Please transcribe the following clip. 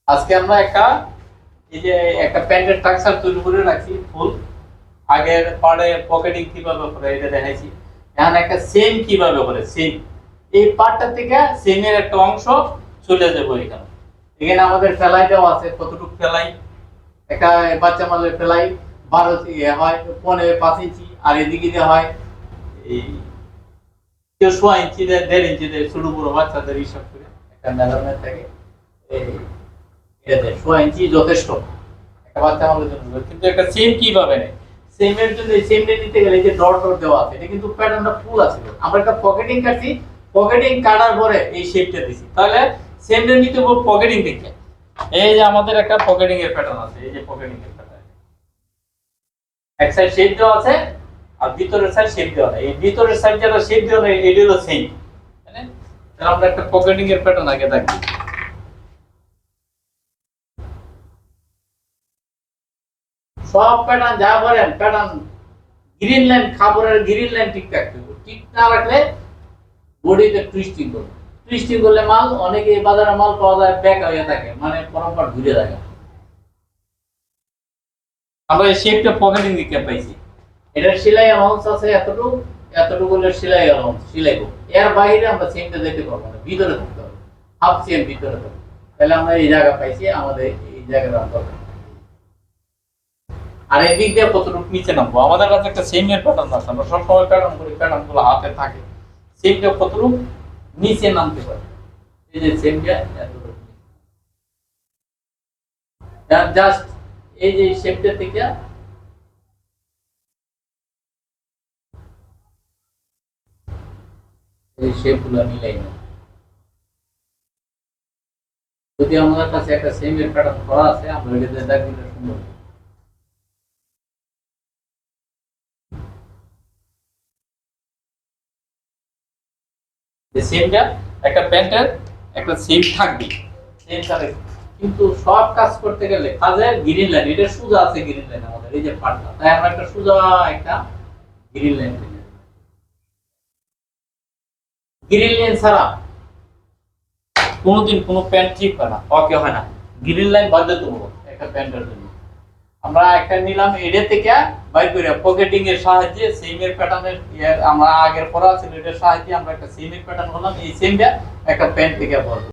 আজকে আমরা এই যে একটা প্যান্টের স্ট্রাকচার তৈরি করে রাখছি ফুল আগের পার্টে পকেটিং কিভাবে করে এটা দেখাইছি। এখন একটা সেম কিভাবে করে সেম এই পার্টটা থেকে সেমের একটা অংশ চলে যাবে এখানে। এখানে আমাদের ফেলাই দেওয়া আছে, কতটুকু ফেলাই একটা বাচ্চা মালের ফেলাই 12 হয় 15-5 ইঞ্চি, আর এদিকে দিয়ে হয় এই 6 ইঞ্চি 1.5 ইঞ্চি ছোট বড় বাচ্চাদের হিসাব করে একটা মেজারমেন্ট থাকে। এই 6 ইঞ্চি যথেষ্ট একটা বাচ্চা আমাদের জন্য, কিন্তু একটা সেম কিভাবে নেয় সেমের জন্য সেমটা নিতে গেলে যে ডট ডট দেওয়া আছে এটা কিন্তু প্যাটার্নটা ফুল আছে। আমরা একটা পকেটিং কাটছি, পকেটিং কাটার পরে এই শেপটা দিছি, তাহলে সেমটা নিতে হবে পকেটিং থেকে। এই যে আমাদের একটা পকেটিং এর প্যাটার্ন আছে, এই যে পকেটিং এর প্যাটার্ন এক সাইড শেপ দেওয়া আছে আর ভিতরের সাইড শেপ দেওয়া নেই। এই ভিতরের সাইড যেটা শেপ দেওয়া নেই এটা হলো সেম, তাই না? তাহলে আমরা একটা পকেটিং এর প্যাটার্ন আগে দেখি। সব প্যাটার্ন যা করেন প্যাটার্ন গ্রিন লাইন খাবারের গ্রিন লাইন ঠিক রাখতে হবে, ঠিক না রাখলে বডিতে টুইস্টিং করবে। টুইস্টিং করলে মাল অনেকে বাজারে মাল পাওয়া যায় ব্যাক হয়ে থাকে, মানে পরম্পর ঘুরে থাকে। আমরা এই শেপটা পকেটিং দিকে পাইছি, এটার সেলাই অ্যামাউন্ট আছে এতটুকু, এতটুকু হলো সেলাই অ্যামাউন্ট, সেলাই করব। এর বাইরে আমরা সেমটা দিতে পারবো না, ভিতরে থাকতে হবে, হাফ সেম ভিতরে থাকবে। তাহলে আমরা এই জায়গা পাইছি, আমাদের এই জায়গাটা দরকার। আর এই দিক দিয়ে কতটুকু নিচে নামবো, আমাদের কাছে একটা সেমের প্যাটার্ন আছে, আমরা সবসময় প্যাটার্ন করি, প্যাটার্ন গুলো হাতে থাকে। সেমটা কতটুকু নিচে নামতে পারে, এই যে সেমটা এতটুকু জাস্ট এই যে শেপটা থেকে এই শেপগুলো মিলাই না। যদি আমাদের কাছে একটা সেমের প্যাটার্ন করা আছে আমরা এটাতে দাগগুলো সুন্দর সেমটা একটা প্যান্টের একটা সেম থাকবে, সেম থাকে। কিন্তু সব কাজ করতে গেলে কাজের গ্রিন লাইন, এটা সোজা আছে গ্রিন লাইন আমাদের এই যে পার্টটা, তাই আমরা একটা সোজা একটা গ্রিন লাইন দিই। গ্রিন লাইন ছাড়া কোনোদিন কোনো প্যান্ট ঠিক হয় না, ওকে হয় না। গ্রিন লাইন বাধ্যতামূলক একটা প্যান্টের জন্য। আমরা একটা নিলাম এডে থেকে বাইর করে পকেটিং এর সাহায্যে সেমের প্যাটার্নের আমরা আগের পড়া ছিল এটার সাহায্যে আমরা একটা সেমের প্যাটার্ন হলাম, এই সেমটা একটা প্যান্ট থেকে বলবো।